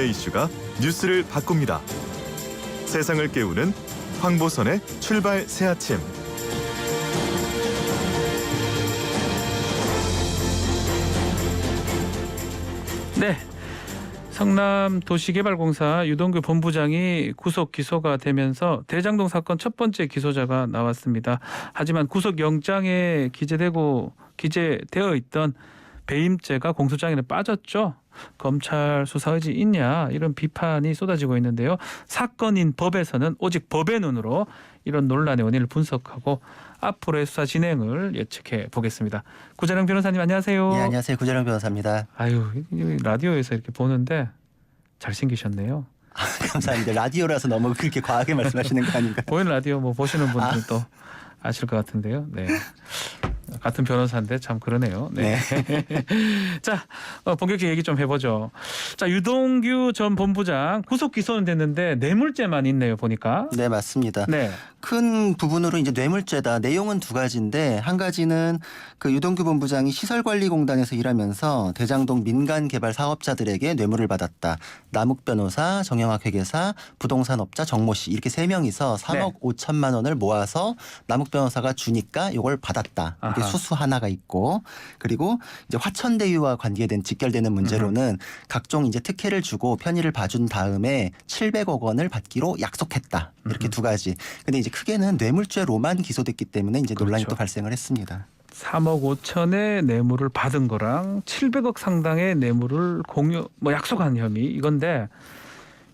사회 이슈가 뉴스를 바꿉니다. 세상을 깨우는 황보선의 출발 새 아침. 네, 성남도시개발공사 유동규 본부장이 구속 기소가 되면서 대장동 사건 첫 번째 기소자가 나왔습니다. 하지만 구속영장에 기재되어 있던 배임죄가 공소장에는 빠졌죠. 검찰 수사 의지 있냐 이런 비판이 쏟아지고 있는데요. 사건인 법에서는 오직 법의 눈으로 이런 논란의 원인을 분석하고 앞으로의 수사 진행을 예측해 보겠습니다. 구자령 변호사님 안녕하세요. 네, 안녕하세요. 구자령 변호사입니다. 아유, 라디오에서 이렇게 보는데 잘생기셨네요. 감사합니다. 라디오라서 너무 그렇게 과하게 말씀하시는 거 아닌가요? 보이는 라디오 뭐 보시는 분들은 또 아실 것 같은데요. 네. 같은 변호사인데 참 그러네요. 네. 자, 본격적인 얘기 좀 해보죠. 자, 유동규 전 본부장 구속 기소는 됐는데 뇌물죄만 있네요, 보니까. 네, 맞습니다. 네. 큰 부분으로 이제 뇌물죄다. 내용은 두 가지인데 한 가지는 그 유동규 본부장이 시설관리공단에서 일하면서 대장동 민간개발 사업자들에게 뇌물을 받았다. 남욱 변호사, 정영학 회계사, 부동산업자 정모 씨 이렇게 세 명이서 3억 5천만 원을 모아서 남욱 변호사가 주니까 이걸 받았다. 이렇게 수수 하나가 있고 그리고 이제 화천대유와 관계된 직결되는 문제로는 각종 이제 특혜를 주고 편의를 봐준 다음에 700억 원을 받기로 약속했다. 이렇게 두 가지. 근데 이제 크게는 뇌물죄로만 기소됐기 때문에 이제 논란이 그렇죠. 또 발생을 했습니다. 3억 5천의 뇌물을 받은 거랑 700억 상당의 뇌물을 약속한 혐의 이건데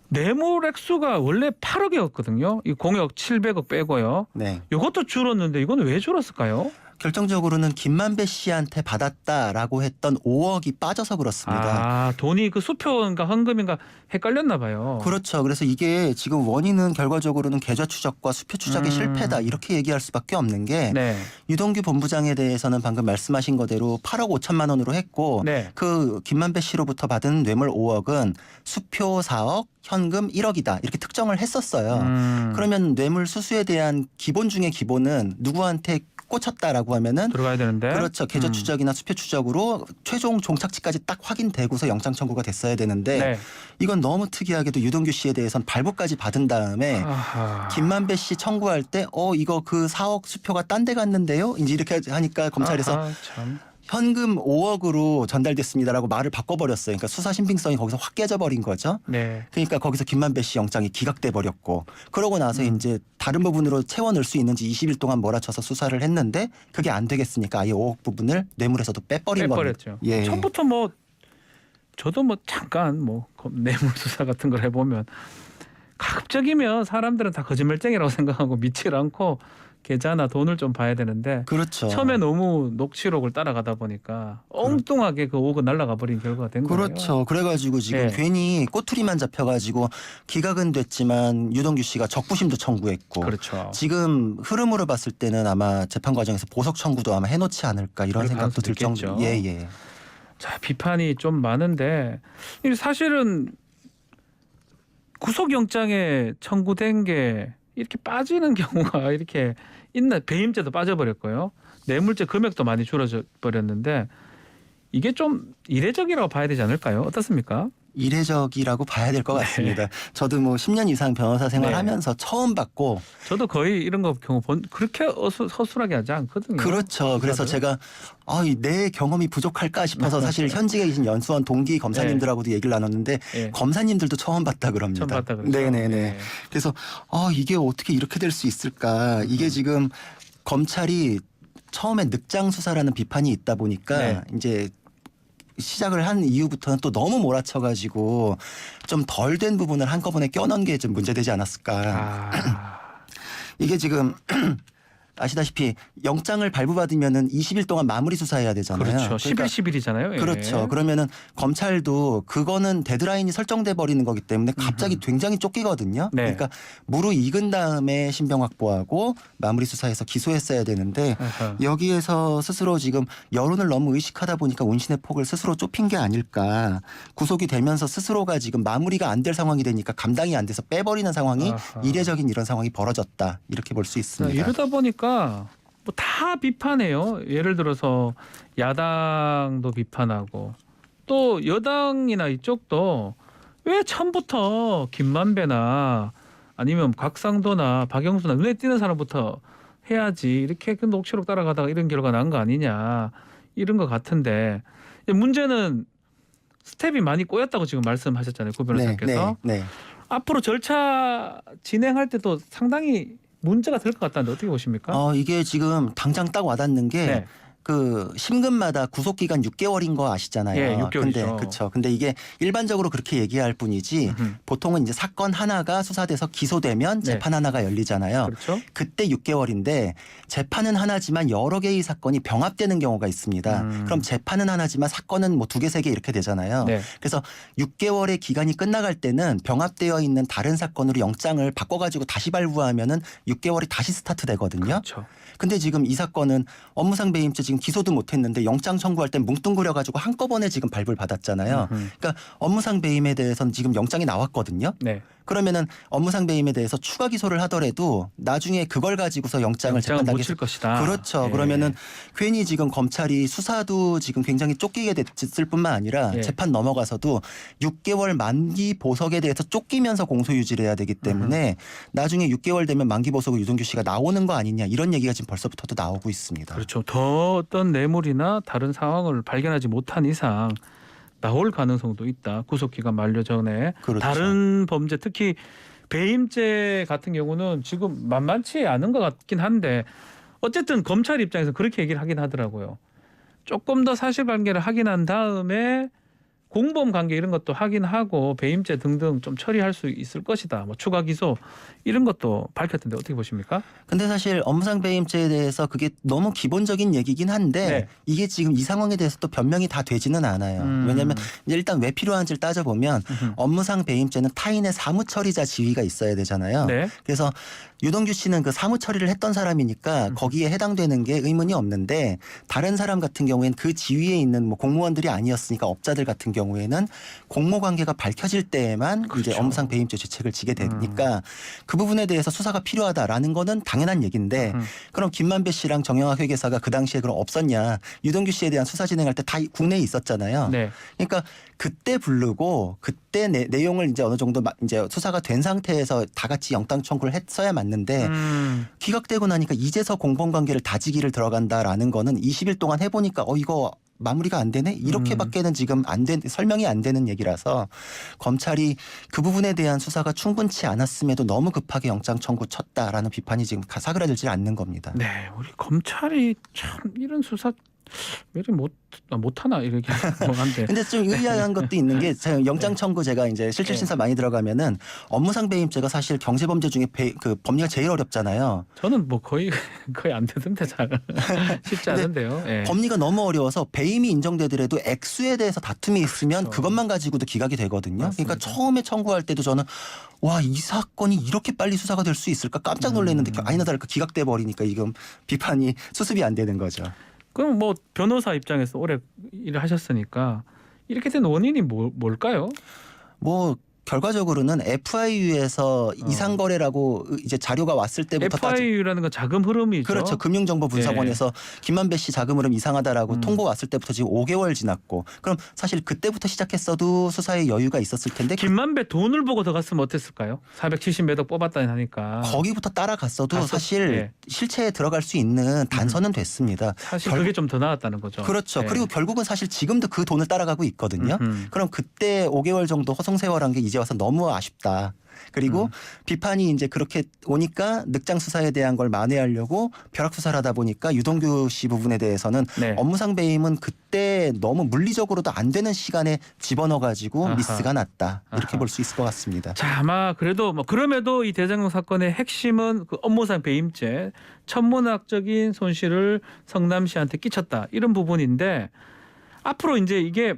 뇌물 액수가 원래 8억이었거든요. 이 공역 700억 빼고요. 네. 이것도 줄었는데 이건 왜 줄었을까요? 결정적으로는 김만배 씨한테 받았다라고 했던 5억이 빠져서 그렇습니다. 아, 돈이 그 수표인가 헌금인가 헷갈렸나 봐요. 그렇죠. 그래서 이게 지금 원인은 결과적으로는 계좌 추적과 수표 추적의 실패다 이렇게 얘기할 수밖에 없는 게 네. 유동규 본부장에 대해서는 방금 말씀하신 거대로 8억 5천만 원으로 했고 네. 그 김만배 씨로부터 받은 뇌물 5억은 수표 4억 현금 1억이다 이렇게 특정을 했었어요. 그러면 뇌물 수수에 대한 기본 중에 기본은 누구한테 꽂혔다라고 하면은 들어가야 되는데. 그렇죠. 계좌 추적이나 수표 추적으로 최종 종착지까지 딱 확인되고서 영장 청구가 됐어야 되는데 네. 이건 너무 특이하게도 유동규 씨에 대해서는 발부까지 받은 다음에 아하. 김만배 씨 청구할 때 이거 그 4억 수표가 딴 데 갔는데요. 이제 이렇게 하니까 검찰에서 아하, 참. 현금 5억으로 전달됐습니다라고 말을 바꿔버렸어요. 그러니까 수사 신빙성이 거기서 확 깨져버린 거죠. 네. 그러니까 거기서 김만배 씨 영장이 기각돼 버렸고 그러고 나서 이제 다른 부분으로 채워 넣을 수 있는지 20일 동안 몰아쳐서 수사를 했는데 그게 안 되겠으니까 아예 5억 부분을 뇌물에서도 빼버린 겁니다. 빼버렸죠. 예. 처음부터 저도 잠깐 뇌물 수사 같은 걸 해보면 가급적이면 사람들은 다 거짓말쟁이라고 생각하고 믿질 않고 계좌나 돈을 좀 봐야 되는데 그렇죠. 처음에 너무 녹취록을 따라가다 보니까 엉뚱하게 그 5억 날라가 버린 결과가 된 거예요. 그렇죠. 그래가지고 지금 네. 괜히 꼬투리만 잡혀가지고 기각은 됐지만 유동규 씨가 적부심도 청구했고 그렇죠. 지금 흐름으로 봤을 때는 아마 재판 과정에서 보석 청구도 아마 해놓지 않을까 이런 그럴 생각도 들 가능성도 정도. 예. 자, 비판이 좀 많은데 사실은 구속영장에 청구된 게 이렇게 빠지는 경우가 이렇게 있나. 배임죄도 빠져버렸고요. 뇌물죄 금액도 많이 줄어져 버렸는데 이게 좀 이례적이라고 봐야 되지 않을까요? 어떻습니까? 이례적이라고 봐야 될 것 같습니다. 저도 10년 이상 변호사 생활하면서 처음 봤고 저도 거의 이런 거 경우 그렇게 허술하게 하지 않거든요. 그렇죠. 그래서 제가 내 경험이 부족할까 싶어서 사실 현직에 계신 연수원 동기 검사님들하고도 얘기를 나눴는데 검사님들도 처음 봤다 그럽니다. 처음 봤다 그러죠. 네네네. 네. 그래서 이게 어떻게 이렇게 될 수 있을까. 이게 지금 검찰이 처음에 늑장 수사라는 비판이 있다 보니까 이제 시작을 한 이후부터는 또 너무 몰아쳐가지고 좀 덜 된 부분을 한꺼번에 껴넣은 게 좀 문제되지 않았을까. 이게 지금 아시다시피 영장을 발부받으면은 20일 동안 마무리 수사해야 되잖아요. 그렇죠. 10일 10일이잖아요. 그렇죠. 그러면은 검찰도 그거는 데드라인이 설정돼 버리는 거기 때문에 갑자기 굉장히 쫓기거든요. 네. 그러니까 무르익은 다음에 신병 확보하고 마무리 수사해서 기소했어야 되는데 여기에서 스스로 지금 여론을 너무 의식하다 보니까 운신의 폭을 스스로 좁힌 게 아닐까. 구속이 되면서 스스로가 지금 마무리가 안 될 상황이 되니까 감당이 안 돼서 빼버리는 상황이 이례적인 이런 상황이 벌어졌다. 이렇게 볼 수 있습니다. 이러다 보니까 다 비판해요. 예를 들어서 야당도 비판하고 또 여당이나 이쪽도 왜 처음부터 김만배나 아니면 곽상도나 박영수나 눈에 띄는 사람부터 해야지 이렇게 그 녹취록 따라가다가 이런 결과 난 거 아니냐 이런 것 같은데 문제는 스텝이 많이 꼬였다고 지금 말씀하셨잖아요, 구 변호사께서. 네. 앞으로 절차 진행할 때도 상당히 문제가 될 것 같다는데 어떻게 보십니까? 이게 지금 당장 딱 와닿는 게 네. 그 심근마다 구속 기간 6개월인 거 아시잖아요. 예, 6개월이죠. 그렇죠. 근데 이게 일반적으로 그렇게 얘기할 뿐이지 보통은 이제 사건 하나가 수사돼서 기소되면 네. 재판 하나가 열리잖아요. 그렇죠. 그때 6개월인데 재판은 하나지만 여러 개의 사건이 병합되는 경우가 있습니다. 그럼 재판은 하나지만 사건은 뭐 2개, 3개 이렇게 되잖아요. 네. 그래서 6개월의 기간이 끝나갈 때는 병합되어 있는 다른 사건으로 영장을 바꿔가지고 다시 발부하면은 6개월이 다시 스타트 되거든요. 그렇죠. 근데 지금 이 사건은 업무상 배임죄 지금 기소도 못했는데 영장 청구할 때 뭉뚱그려가지고 한꺼번에 지금 발부를 받았잖아요. 그러니까 업무상 배임에 대해서는 지금 영장이 나왔거든요. 네. 그러면은 업무상 배임에 대해서 추가 기소를 하더라도 나중에 그걸 가지고서 영장을 못 재판하게 칠 것이다. 그렇죠. 예. 그러면은 괜히 지금 검찰이 수사도 지금 굉장히 쫓기게 됐을 뿐만 아니라 예. 재판 넘어가서도 6개월 만기 보석에 대해서 쫓기면서 공소 유지를 해야 되기 때문에 나중에 6개월 되면 만기 보석으로 유동규 씨가 나오는 거 아니냐 이런 얘기가 지금 벌써부터도 나오고 있습니다. 그렇죠. 더 어떤 뇌물이나 다른 상황을 발견하지 못한 이상 나올 가능성도 있다. 구속기간 만료 전에. 그렇죠. 다른 범죄 특히 배임죄 같은 경우는 지금 만만치 않은 것 같긴 한데 어쨌든 검찰 입장에서 그렇게 얘기를 하긴 하더라고요. 조금 더 사실관계를 확인한 다음에 공범 관계 이런 것도 확인하고 배임죄 등등 좀 처리할 수 있을 것이다. 뭐 추가 기소 이런 것도 밝혔던데 어떻게 보십니까? 근데 사실 업무상 배임죄에 대해서 그게 너무 기본적인 얘기긴 한데 네. 이게 지금 이 상황에 대해서 또 변명이 다 되지는 않아요. 왜냐하면 일단 왜 필요한지를 따져보면 업무상 배임죄는 타인의 사무처리자 지위가 있어야 되잖아요. 네. 그래서 유동규 씨는 그 사무 처리를 했던 사람이니까 거기에 해당되는 게 의문이 없는데 다른 사람 같은 경우에는 그 지위에 있는 뭐 공무원들이 아니었으니까 업자들 같은 경우에는 공모 관계가 밝혀질 때에만 그렇죠. 이제 업무상 배임죄 죄책을 지게 되니까 그 부분에 대해서 수사가 필요하다라는 거는 당연한 얘기인데 그럼 김만배 씨랑 정영학 회계사가 그 당시에 그럼 없었냐? 유동규 씨에 대한 수사 진행할 때 다 국내에 있었잖아요. 네. 그러니까 그때 부르고 그때 내용을 이제 어느 정도 이제 수사가 된 상태에서 다 같이 영장 청구를 했어야 맞는데 기각되고 나니까 이제서 공범 관계를 다지기를 들어간다라는 거는 20일 동안 해보니까 이거 마무리가 안 되네 이렇게밖에는 지금 안 된 설명이 안 되는 얘기라서 검찰이 그 부분에 대한 수사가 충분치 않았음에도 너무 급하게 영장 청구 쳤다라는 비판이 지금 사그라들지 않는 겁니다. 네, 우리 검찰이 참 이런 수사 왜 이렇게 못하나 이렇게 한데. 근데 좀 의아한 것도 있는 게 제가 영장 청구 제가 이제 실질 심사 많이 들어가면은 업무상 배임죄가 사실 경제범죄 중에 그 법리가 제일 어렵잖아요. 저는 뭐 거의 안 되던데 잘 쉽지 않은데요. 예. 법리가 너무 어려워서 배임이 인정되더라도 액수에 대해서 다툼이 있으면 그렇죠. 그것만 가지고도 기각이 되거든요. 맞습니다. 그러니까 처음에 청구할 때도 저는 와, 이 사건이 이렇게 빨리 수사가 될 수 있을까 깜짝 놀랐는데 아니나 다를까 기각돼 버리니까 지금 비판이 수습이 안 되는 거죠. 그럼 뭐 변호사 입장에서 오래 일을 하셨으니까 이렇게 된 원인이 뭘까요? 뭐 결과적으로는 FIU에서 이상 거래라고 이제 자료가 왔을 때부터 FIU라는 건 자금 흐름이죠. 그렇죠. 금융정보분석원에서 김만배 씨 자금 흐름 이상하다라고 통보 왔을 때부터 지금 5개월 지났고 그럼 사실 그때부터 시작했어도 수사에 여유가 있었을 텐데 김만배 돈을 보고 더 갔으면 어땠을까요? 470 몇 억 뽑았다니 하니까. 거기부터 따라갔어도 사실 예. 실체에 들어갈 수 있는 단서는 됐습니다. 사실 그게 좀 더 나았다는 거죠. 그렇죠. 예. 그리고 결국은 사실 지금도 그 돈을 따라가고 있거든요. 그럼 그때 5개월 정도 허송세월한 게 이제 와서 너무 아쉽다. 그리고 비판이 이제 그렇게 오니까 늑장 수사에 대한 걸 만회하려고 벼락 수사를 하다 보니까 유동규 씨 부분에 대해서는 네. 업무상 배임은 그때 너무 물리적으로도 안 되는 시간에 집어넣어가지고 아하. 미스가 났다. 이렇게 아하. 볼 수 있을 것 같습니다. 자, 아마 그래도 뭐 그럼에도 이 대장동 사건의 핵심은 그 업무상 배임죄, 천문학적인 손실을 성남시한테 끼쳤다 이런 부분인데 앞으로 이제 이게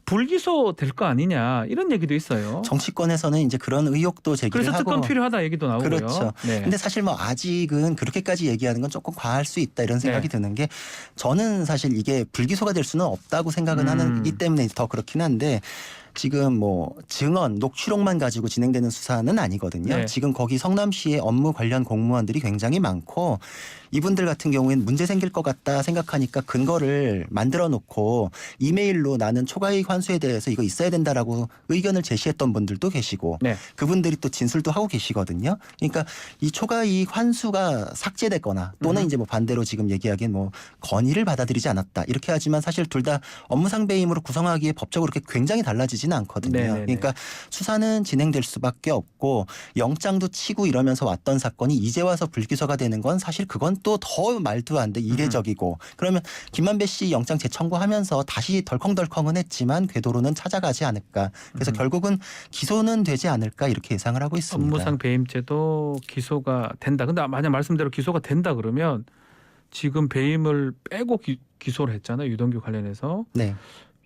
불기소 될 거 아니냐 이런 얘기도 있어요. 정치권에서는 이제 그런 의혹도 제기를 그래서 하고 특검 필요하다 얘기도 나오고요. 그렇죠. 네. 근데 사실 뭐 아직은 그렇게까지 얘기하는 건 조금 과할 수 있다 이런 생각이 드는 게 저는 사실 이게 불기소가 될 수는 없다고 생각은 하기 때문에 더 그렇긴 한데 지금 뭐 증언, 녹취록만 가지고 진행되는 수사는 아니거든요. 네. 지금 거기 성남시의 업무 관련 공무원들이 굉장히 많고 이분들 같은 경우에는 문제 생길 것 같다 생각하니까 근거를 만들어 놓고 이메일로 나는 초과이익 환수에 대해서 이거 있어야 된다라고 의견을 제시했던 분들도 계시고 네. 그분들이 또 진술도 하고 계시거든요. 그러니까 이 초과이익 환수가 삭제됐거나 또는 이제 뭐 반대로 지금 얘기하기엔 뭐 건의를 받아들이지 않았다 이렇게 하지만 사실 둘 다 업무상 배임으로 구성하기에 법적으로 그렇게 굉장히 달라지지는 않거든요. 네네네. 그러니까 수사는 진행될 수밖에 없고 영장도 치고 이러면서 왔던 사건이 이제 와서 불기소가 되는 건 사실 그건 또 더 말도 안 돼 이례적이고 그러면 김만배 씨 영장 재청구하면서 다시 덜컹덜컹은 했지만 궤도로는 찾아가지 않을까. 그래서 결국은 기소는 되지 않을까 이렇게 예상을 하고 있습니다. 업무상 배임죄도 기소가 된다. 근데 만약 말씀대로 기소가 된다 그러면 지금 배임을 빼고 기소를 했잖아요. 유동규 관련해서. 네.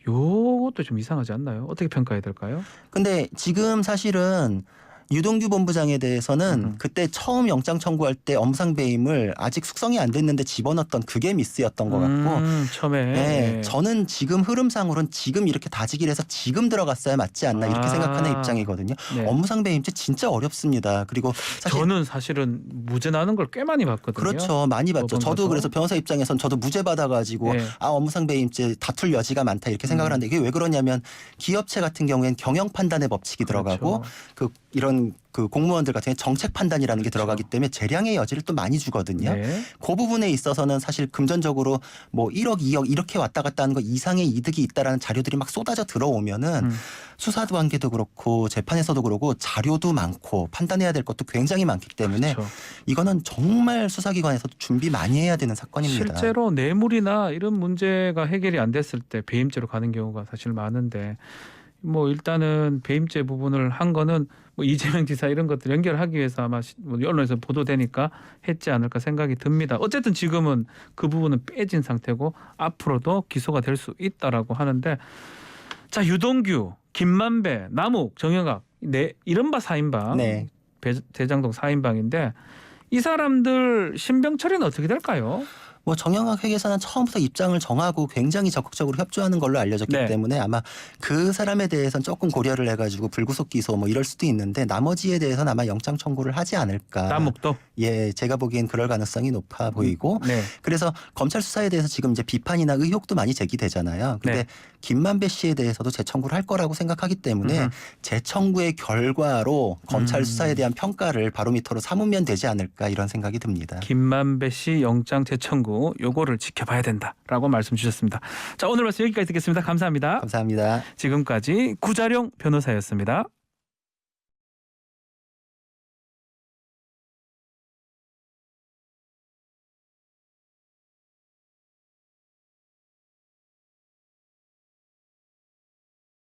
요것도 좀 이상하지 않나요? 어떻게 평가해야 될까요? 근데 지금 사실은 유동규 본부장에 대해서는 그때 처음 영장 청구할 때 업무상 배임을 아직 숙성이 안 됐는데 집어넣었던 그게 미스였던 것 같고 처음에. 네, 저는 지금 흐름상으로는 지금 이렇게 다지기를 해서 지금 들어갔어야 맞지 않나 이렇게 생각하는 입장이거든요. 네. 업무상 배임죄 진짜 어렵습니다. 그리고 사실 저는 사실은 무죄 나는 걸 꽤 많이 봤거든요. 그렇죠. 많이 봤죠. 법원 저도 가서. 그래서 변호사 입장에선 저도 무죄 받아가지고 네. 업무상 배임죄 다툴 여지가 많다 이렇게 생각을 하는데 이게 왜 그러냐면 기업체 같은 경우에는 경영 판단의 법칙이 들어가고 그렇죠. 이런 공무원들 같은 경우 정책 판단이라는 게 그렇죠. 들어가기 때문에 재량의 여지를 또 많이 주거든요. 네. 그 부분에 있어서는 사실 금전적으로 뭐 1억, 2억 이렇게 왔다 갔다 하는 거 이상의 이득이 있다라는 자료들이 막 쏟아져 들어오면은 수사 관계도 그렇고 재판에서도 그렇고 자료도 많고 판단해야 될 것도 굉장히 많기 때문에 그렇죠. 이거는 정말 수사기관에서도 준비 많이 해야 되는 사건입니다. 실제로 뇌물이나 이런 문제가 해결이 안 됐을 때 배임죄로 가는 경우가 사실 많은데 뭐 일단은 배임죄 부분을 한 거는 뭐 이재명 지사 이런 것들 연결하기 위해서 아마 뭐 언론에서 보도되니까 했지 않을까 생각이 듭니다. 어쨌든 지금은 그 부분은 빼진 상태고 앞으로도 기소가 될 수 있다라고 하는데 자 유동규, 김만배, 남욱, 정영학 이른바 4인방 네. 대장동 4인방인데 이 사람들 신병 처리는 어떻게 될까요? 뭐 정영학 회계사는 처음부터 입장을 정하고 굉장히 적극적으로 협조하는 걸로 알려졌기 네. 때문에 아마 그 사람에 대해서는 조금 고려를 해가지고 불구속 기소 뭐 이럴 수도 있는데 나머지에 대해서는 아마 영장 청구를 하지 않을까. 남욱도. 예, 제가 보기엔 그럴 가능성이 높아 보이고 네. 그래서 검찰 수사에 대해서 지금 이제 비판이나 의혹도 많이 제기되잖아요. 근데 네. 김만배 씨에 대해서도 재청구를 할 거라고 생각하기 때문에 재청구의 결과로 검찰 수사에 대한 평가를 바로미터로 삼으면 되지 않을까 이런 생각이 듭니다. 김만배 씨 영장 재청구 요거를 지켜봐야 된다라고 말씀 주셨습니다. 자 오늘 말씀 여기까지 듣겠습니다. 감사합니다. 감사합니다. 지금까지 구자룡 변호사였습니다.